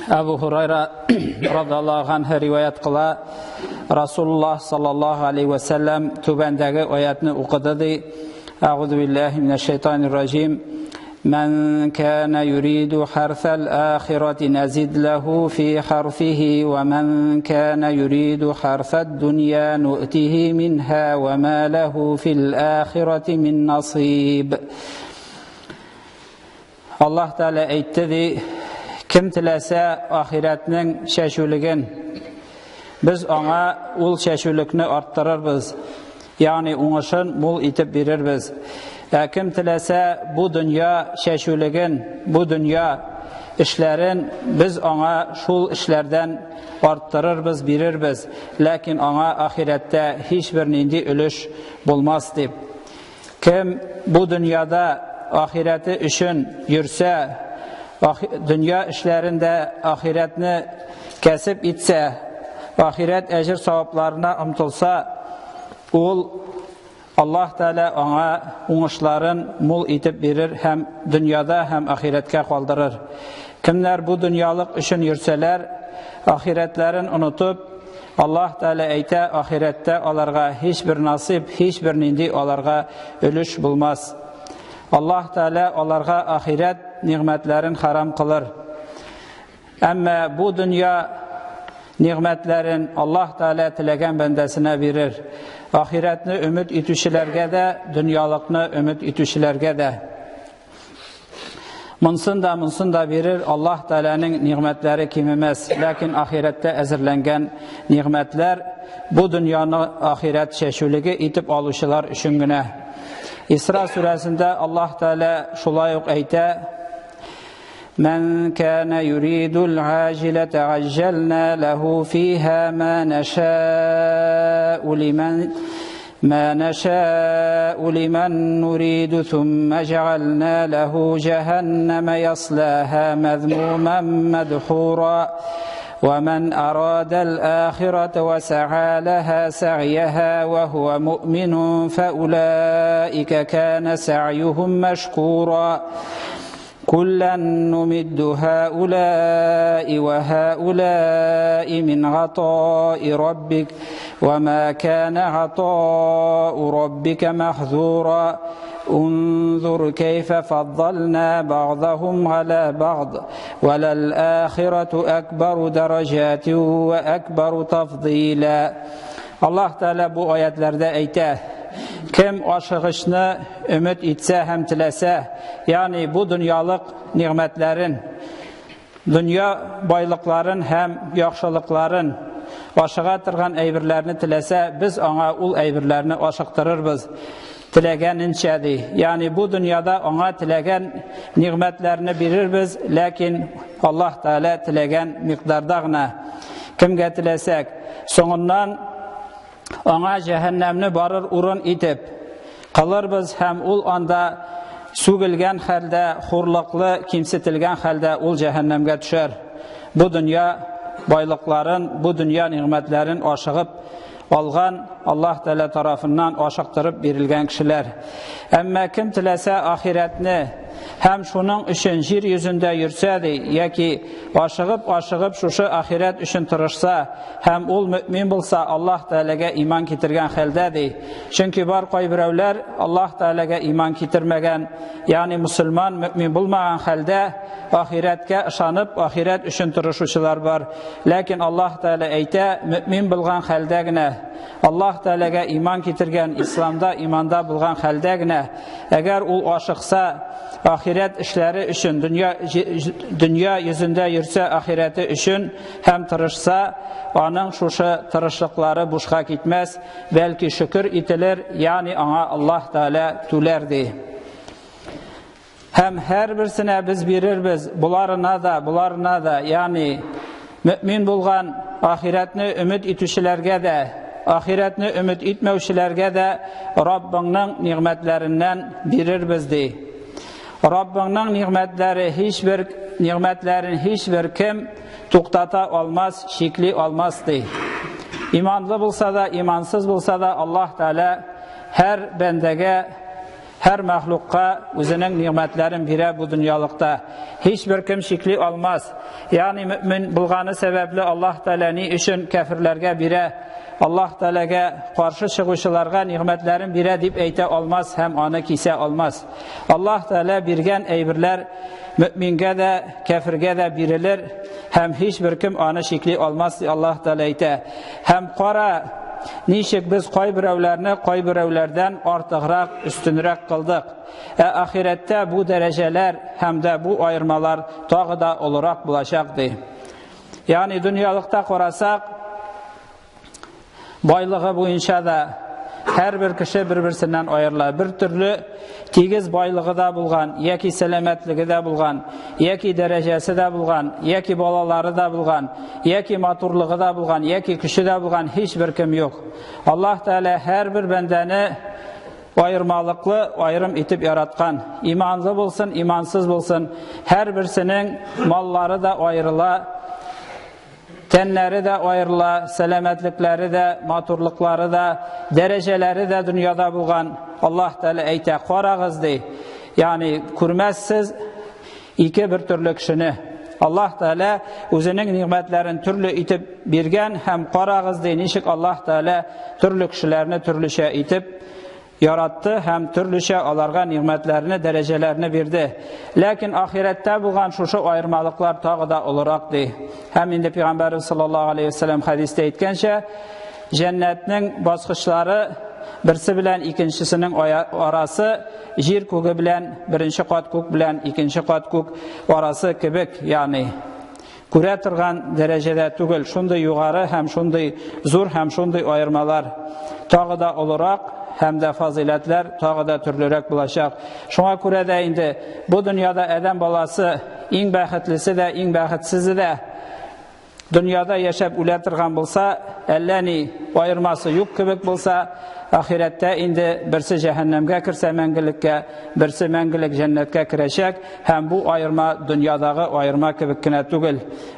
Abu Hurayra radhiyallahu anhu riwayat qila, Rasulullah sallallahu aleyhi ve sellem tubandagi oyatni o'qidi. A'udhu billahi mineşşeytanirracim. من كان يريد حرث الآخرة نزد له في حرثه ومن كان يريد حرث الدنيا نؤته منها وما له في الآخرة من نصيب. Allah Teala aytdi, kim tilasa ahiretning şəşuligin, biz ona ul şəşulikni arttırırız. Yani oňuşyn mol itip beririz. Kim tilasa bu dünya şəşuligin, bu dünya işlerin biz ona şul işlerden arttırırız, beririz. Lakin ona ahirette hiçbir nindi ülüş bulmaz dip. Kim bu dünyada ahireti üçün yürse, dünya işlerinde ahiretini kesip itse, ahiret ecir savaplarına umtulsa, ol Allah Teala ona oňuşların mol itip berir, hem dünyada hem ahiretke kaldırır. Kimler bu dünyalık üçün yürseler, ahiretlerin unutup, Allah Teala ayta, ahirette alarga hiçbir nasip, hiçbir nindi alarga ölüş bulmaz. Allah Teala alarga ahiret nimetlerin haram kılır. Ama bu dünya nimetlerin Allah Teala tilegen bendesine verir. Ahiretni ümit itüşilerge de, dünyalıkni ümit itüşilerge de. Mınsın da verir. Allah Teala'nın nimetleri kimemez. Lakin ahirette ezirlengen nimetler bu dünyanın ahiret şeşuligi itip alışılar üçün güne. İsra suresinde Allah Teala şulay ayta: "Men kana yuridul acilete accelna lehu fiha ma neşâ'u limen nuridu thumma cealna lehu cehenneme yaslaha mezmumen medhura. ومن أراد الآخرة وسعى لها سعيها وهو مؤمن فأولئك كان سعيهم مشكورا كلا نمد هؤلاء وهؤلاء من عطاء ربك وما كان عطاء ربك محظورا انظر كيف فضلنا بعضهم على بعض وللآخرة أكبر درجات وأكبر تفضيلا." Allah Teala bu ayetlerde ayta: kim aşığışını ümit etse hem tilese, yani bu dünyalık nimetlerin, dünya baylıkların hem yaxşılıkların aşığa tırgan eybirlerini tilese, biz ona ul eybirlerini aşıktırırız. Tilegeninçedi. Yani bu dünyada ona tilegen nimetlerini verirbiz, lakin Allah Teala tilegen miqdardağına kimge tilesek, soňundan ona cehennemni barır urun itip kalırız, hem ul anda sugilgen halde, hurluklı, kimsetilgen halde ul cehennemge düşer. Bu dünya baylıkların, bu dünya nimetlerin aşığıp algan Allah Teala tarafından aşıktırıp verilgen kişiler. Ama kim tilese ahiretini hem şunun üçün jir yüzünde yürsedi, yaki aşığıp şuşu ahiret üçün tırışsa, hem ol mümin bulsa Allah Teala'ga iman kitirgen haldedir. Çünkü var koybirevler Allah Teala'ga iman kitirmegen, yani Müslüman mümin bulmagan halde ahiretke ışanıp ahiret üçün tırışuşular var. Lakin Allah Teala ayta, mümin bulgan haldegine, Allah Teala'ga iman kitirgen, İslamda imanda bulgan haldegine, eğer ol aşıksa ahiret işleri üçün, dünya yüzünde yürse ahireti üçün hem tırışsa, onun şuşu tırışlıkları boşa gitmez, belki şükür itilir, yani ona Allah Teala tülerdi. Hem her birisine biz verirbiz, bularına da, yani mümin bulgan ahiretini ümit itüşilerge de, ahiretini ümit itmevşilerge de Rabbinin nimetlerinden verirbizdi. Rabbinin nimetlerin hiçbir kim tuktata olmaz, şekli olmazdı. İmanlı bulsa da, imansız bulsa da Allah Teala her bendege Her mahlukka özünün nimetlerin bire bu dünyalıkta. Hiçbir kim şikli olmaz. Yani mümin bulganı sebeple Allah Teala ni üçün kafirlerge bire, Allah Teala'ga karşı çıkışılarga nimetlerin bire dip eyte olmaz, hem anı kise olmaz. Allah Teala birgen eybirler müminge de kafirge de birilir, hem hiçbir kim anı şikli olmaz Allah Teala eyte. Hem kara nişik biz koy birevlerden artıqraq, üstünrək kıldık. Ahirette bu dereceler hem de bu ayırmalar tağı da olarak bulaşaktı. Yani dünyalıkta korasak, baylığı boyunca da her bir kişi bir-birsinden ayırlar. Bir türlü tigiz baylığı da bulgan, yeki selametligi de bulgan, yeki derecesi de bulgan, yeki balaları da bulgan, yeki maturluğu da bulgan, yeki kişi de bulgan hiçbir kim yok. Allah Teala her bir bendeni ayırmalıklı ayrım itip yaratkan. İmanlı bulsun, imansız bulsun. Her birisinin malları da ayrıla, tenleri de ayrıla, selametlikleri de, maturlukları da, dereceleri de dünyada bulgan. Allah Teala eyte qarağızdı. Yani kurmezsiz iki bir türlü kişini. Allah Teala özünün nimetlerin türlü itip birgen, hem qarağızdı. Nişik Allah Teala türlü kişilerini türlüşe itip yarattı, hem türlüşe alarga nimetlerini, derecelerini verdi. Lakin ahirette bulgan şu ayırmalıklar tağı da olaraktı. Hem indi Peygamberimiz sallallahu aleyhi ve sellem hadiste etkençe, cennetinin basqıçları birisi bilen ikincisinin arası, jir koku bilen birinci kat kok bilen ikinci kat kok arası kibik, yani göre turgan derecede tugul, şunday yukarı, hem şunday zor, hem şunday ayırmalar tağı da olarak, hem de faziletler tağı da türlürek bulaşak. Şuna göre de indi bu dünyada eden balası en bəxitlisi de en bəxitsizi de dünyada yaşap ületirgan bulsa, elleni ayırması yok kibik bulsa, ahirette indi birisi cehennemge kirse mengilikke, birisi mengilik cennetke kireşek, hem bu ayırma dünyadağı ayırma kibikkine tugul.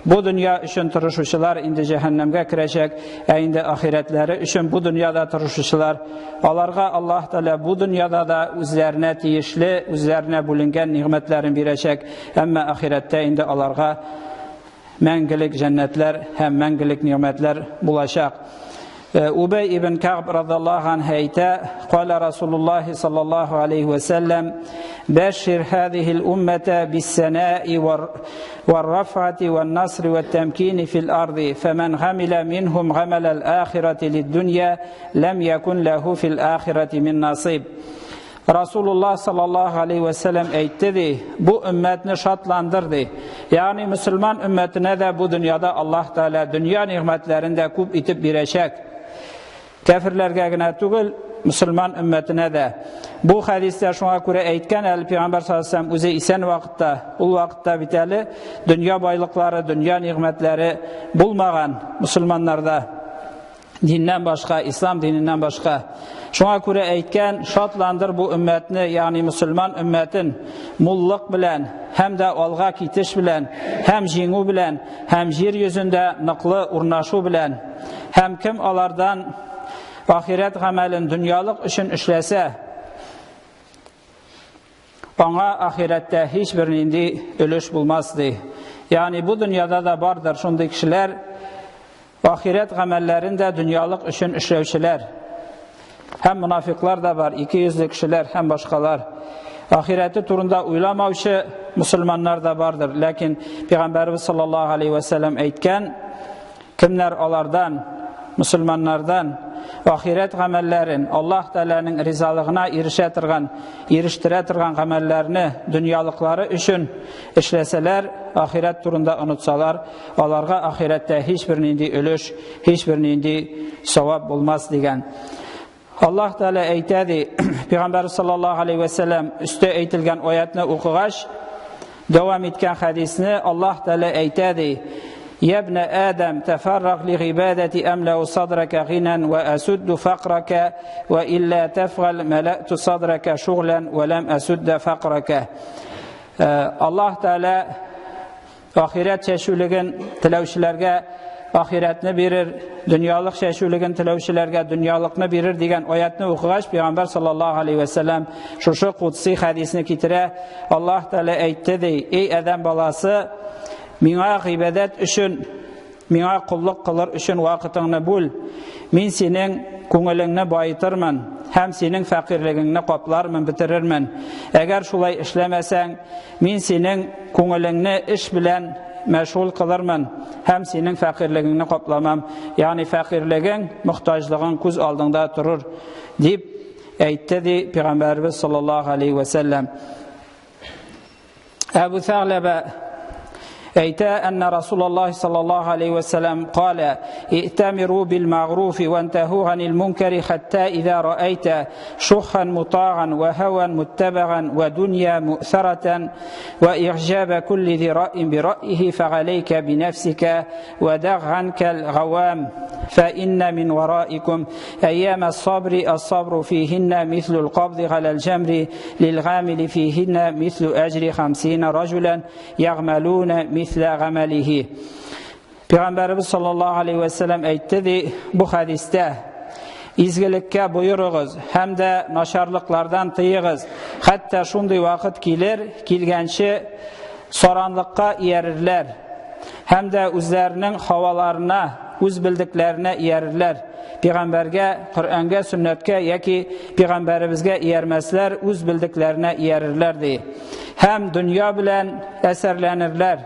Bu dünya üçün turuşuşular indi cehennemge kireşek, indi ahiretleri üçün bu dünyada turuşuşular. Alarga Allah Teala bu dünyada da üzerine tiyişli, üzerine bulungan nimetlerin bireşek, ama ahirette indi alarga mengilik cennetler, hem mengilik nimetler bulaşak. Ubey ibn Ka'b radıyallahu anh heyte, qala Resulullah sallallahu aleyhi ve sellem, beşir hâzihil ümmete bis-senâi ve'r-raf'ati ve'n-nasri ve't-temkini fil-ardi, femen gamile minhum gamelel ahireti lid-dünya, lem yekun lehu fil-ahireti min nasib. Resulullah sallallahu aleyhi ve sellem eytti, bu ümmetini şatlandırdı. Yani Müslüman ümmetine de bu dünyada Allah Teala dünya nimetlerinde kup itip bireşek. Kafirlerge gine tugul, Müslüman ümmetine de. Bu hadiste şuna göre eytken Peygamber sallallahu aleyhi ve sellem özü isen vakitte, ul vakitte biteli, dünya baylıkları, dünya nimetleri bulmagan Müslümanlarda, dinden başka, İslam dininden başka. Şuna göre eytken, şatlandır bu ümmetini, yani Müslüman ümmetin mulluk bilen, hem de alga kitiş bilen, hem jingu bilen, hem jir yüzünde nıklı urnaşu bilen, hem kim alardan ahiret amelin dünyalık üçün işlese, ona ahirette hiçbirinde ölüş bulmazdı. Yani bu dünyada da vardır şunday kişiler, ahiret amellerinde dünyalık üçün işlevçiler. Hem münafıklar da var, iki yüzlü kişiler, hem başkalar. Ahireti turunda uylamavşı Müslümanlar da vardır. Lakin Peygamberimiz sallallahu aleyhi ve sellem eytken, kimler alardan, Müslümanlardan ahiret amellerin Allah Teala'nın rizalığına eriştire turgan amellerini dünyalıkları üçün işleseler, ahiret turunda unutsalar, onlarga ahirette hiçbirinde ölüş, hiçbirinde sevap bulmaz degen. Allah Teala eytedi, Peygamber sallallahu aleyhi ve sellem üstü eytilgen ayetini okugaç, devam etken hadisini Allah Teala eytedi. يا ابن آدم تفرغ لعبادة أملأ صدرك غنى وأسد فقرك وإلا تفعل ملأت صدرك شغلا ولم أسد فقرك. Allah Teala ahiret çeşüligin tilevşilerge ахирәтне бирер, дөньялык шәшүлеген теләүчеләргә дөньялыкны бирер дигән аятны укыгач, Пәйгамбәр саллаллаһу алейхи ва саллям шушы кудси хадисне китерә. Аллаһ Тәгалә әйтте ди: "Эй адәм баласы, миңа гыйбадәт өчен, миңа куллык кылыр өчен вакытыңны бүл. Мин синең күңелеңне байытырмын һәм синең фәкыйрьлегеңне каплармын, бетерермен. Әгәр шулай эшләмәсәң, мин синең күңелеңне эш белән мәшгуль кылырмын һәм синең фәкыйрьлегеңне капламам." Ягъни фәкыйрьлегең, мохтаҗлыгың күз алдыңда торыр дип әйтте ди Пәйгамбәрбез саллаллаһу алейхи ва саллям. Әбу Сәгъләбә أيت أن رسول الله صلى الله عليه وسلم قال: ائتمروا بالمعروف وانتهوا عن المنكر حتى إذا رأيت شحا مطاعا وهوى متبعا ودنيا مؤثرة وإعجاب كل ذي رأي برأيه فعليك بنفسك ودع عنك الغوام فإن من ورائكم أيام الصبر فيهن مثل القبض على الجمر للغامل فيهن مثل أجر 50 رجلا يعملون mislə əməlihi. Peyğəmbərimiz sallallahu aleyhi və səlləm aytdı, bu hədisdə izgilikə buyuruğuz, həm də naşarlıqlardan tıyığız. Hətta şunday vaxt kilgənçi soranlıqqa iyərirlər. Həm də özlərinin havalarına, öz bildiklərinə iyərirlər. Peyğəmbərgə, Qur'anga, sünnətkə, yəki Peyğəmbərimizgə iyərməslər, öz bildiklərinə iyərirlərdi. Həm dünya bilən əsərlənirlər.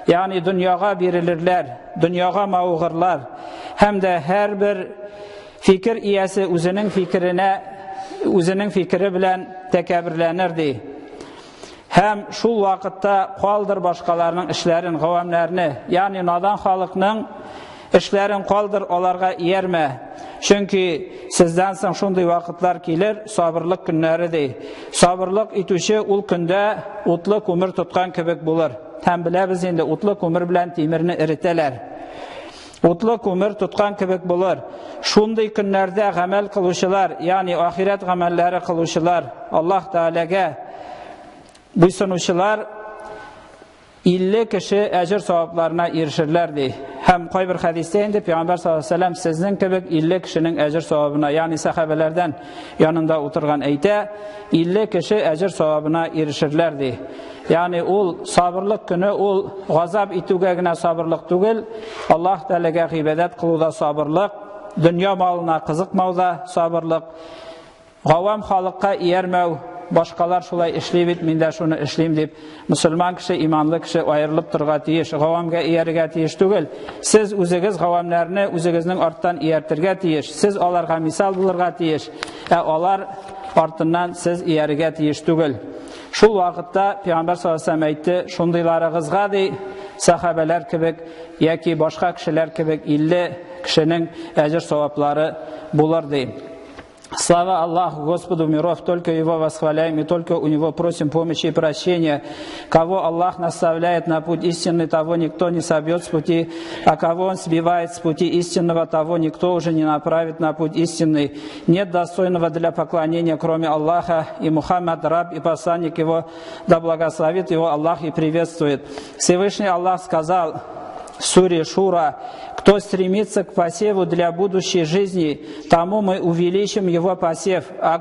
Yani dünyaga verilirler, dünyaga mağğırlar. Hem de her bir fikir iyesi özünün fikri bilen tekabirlenirdi. Hem şu vakitte kaldır başkalarının işlerin, gavamlarını, yani nadan halıkның işlerin kaldır onlarga iyerme. Çünkü sizden soň şunday vakitler gelir, sabırlık günleridir. Sabırlık itüşü ul günde utlu kömür tutkan kebek bulur. Hem bilemiz indi, utlu kömür bilen temirini eriteler. Utlu kömür tutkan kebek bulur. Şunday günlerde gamel kıluşular, yani ahiret gamelleri kıluşular, Allah Teala'ga buysunuşular 50 kişi ecir savaplarına erişirlerdi. Hem koy bir hadiste indi, Peygamber sallallahu aleyhi ve sellem sizin kebek 50 kişinin ecir savabına, yani sahabelerden yanında oturgan eyte 50 kişi ecir savabına erişirlerdi. Yani ol sabırlık günü, ol gazap ituga gına sabırlık tugil, Allah Teala'ga ibadet kılıda sabırlık, dünya malına kızıkmauda sabırlık, gavam halıkka iyermev, başkalar şulay işleyip, min de şunu işleyim deyip, Müslüman kişi, imanlı kişi ayrılıp durga tiyiş, gavamga iyerge tiyiş tugil. Siz özünüz gavamlarını özünüzün arttan iyertirge tiyiş, siz onlarga misal bulurga tiyiş, onlar artından siz iyerge tiyiş tugil. Şul vakitte Peygamber sallallahu aleyhi ve sellem aytdı, şundaylarıgızga dey, sahabeler kebek, yaki başka kişiler kebek 50 kişinin ecir savapları bulur dey. Слава Аллаху, Господу миров, только Его восхваляем и только у Него просим помощи и прощения. Кого Аллах наставляет на путь истинный, того никто не собьет с пути, а кого Он сбивает с пути истинного, того никто уже не направит на путь истинный. Нет достойного для поклонения, кроме Аллаха, и Мухаммад, раб и посланник Его, да благословит Его Аллах и приветствует. Всевышний Аллах сказал в суре Шура: кто стремится к посеву для будущей жизни, тому мы увеличим его посев, а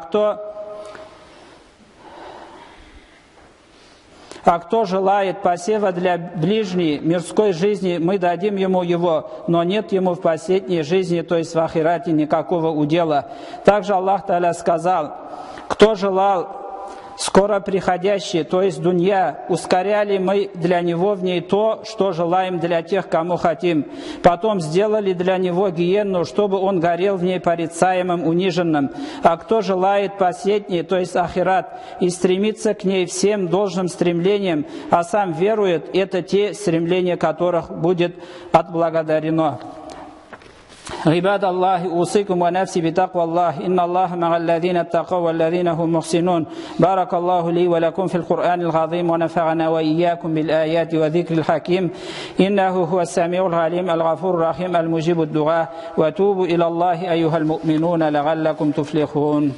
кто желает посева для ближней мирской жизни, мы дадим ему его, но нет ему в последней жизни, то есть в ахирате, никакого удела. Также Аллах Та'аля сказал: кто желал скоро приходящий, то есть дунья, ускоряли мы для него в ней то, что желаем для тех, кому хотим. Потом сделали для него гиенну, чтобы он горел в ней порицаемым, униженным. А кто желает последний, то есть ахират, и стремится к ней всем должным стремлением, а сам верует, это те стремления, которых будет отблагодарено. عباد الله أوصيكم ونفسي بتقوى الله إن الله مع الذين اتقوا والذين هم محسنون بارك الله لي ولكم في القرآن العظيم ونفعنا وإياكم بالآيات وذكر الحكيم إنه هو السميع العليم الغفور الرحيم المجيب الدعاء وتوبوا إلى الله أيها المؤمنون لعلكم تفلحون.